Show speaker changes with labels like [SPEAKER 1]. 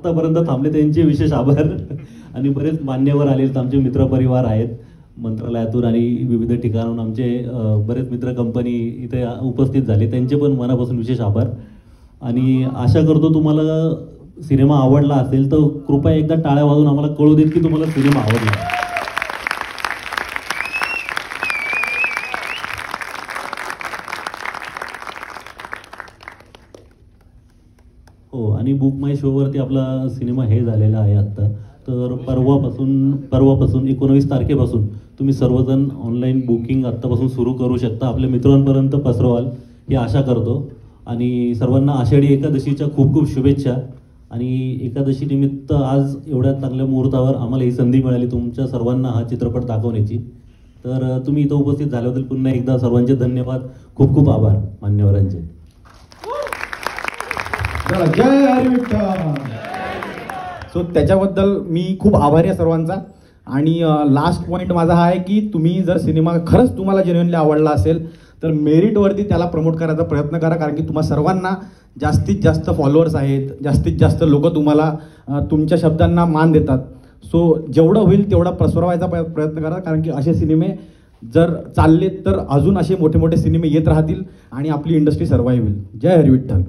[SPEAKER 1] आत्तापर्यंत थांबले त्यांचे विशेष आभार. आणि बरेच मान्यवर आलेत, आमचे मित्रपरिवार आहेत मंत्रालयातून आणि विविध ठिकाणाहून आमचे बरेच मित्र कंपनी इथे उपस्थित झाले, त्यांचे पण मनापासून विशेष आभार. आणि आशा करतो तुम्हाला सिनेमा आवडला असेल तर कृपया एकदा टाळ्या वाजवून आम्हाला कळू देत की तुम्हाला सिनेमा आवडला. हो, आणि बुक माय शोवरती आपला सिनेमा हे झालेला आहे आत्ता. तर परवापासून 19 तारखेपासून तुम्ही सर्वजण ऑनलाईन बुकिंग आत्तापासून सुरू करू शकता. आपल्या मित्रांपर्यंत पसरवाल ही आशा करतो. आणि सर्वांना आषाढी एकादशीच्या खूप खूप शुभेच्छा. आणि एकादशी निमित्त आज एवढ्या चांगल्या मुहूर्तावर आम्हाला ही संधी मिळाली तुमच्या सर्वांना हा चित्रपट दाखवण्याची. तर तुम्ही इथं उपस्थित झाल्याबद्दल पुन्हा एकदा सर्वांचे धन्यवाद, खूप खूप आभार मान्यवरांचे.
[SPEAKER 2] जय हरी विठ्ठल. सो त्याच्याबद्दल मी खूप आभारी आहे सर्वांचा. आणि लास्ट पॉईंट माझा हा आहे की तुम्ही जर सिनेमा खरंच तुम्हाला जेन्युइनली आवडला असेल तर मेरिटवरती त्याला प्रमोट करायचा प्रयत्न करा, कारण की तुम्हा सर्वांना जास्तीत जास्त फॉलोअर्स आहेत, जास्तीत जास्त लोक तुम्हाला तुमच्या शब्दांना मान देतात. सो जेवढं होईल तेवढा पसरवायचा प्रयत्न करा, कारण की असे सिनेमे जर चालले तर अजून असे मोठे मोठे सिनेमे येत राहतील आणि आपली इंडस्ट्री सर्वाइव्ह होईल. जय हरी विठ्ठल.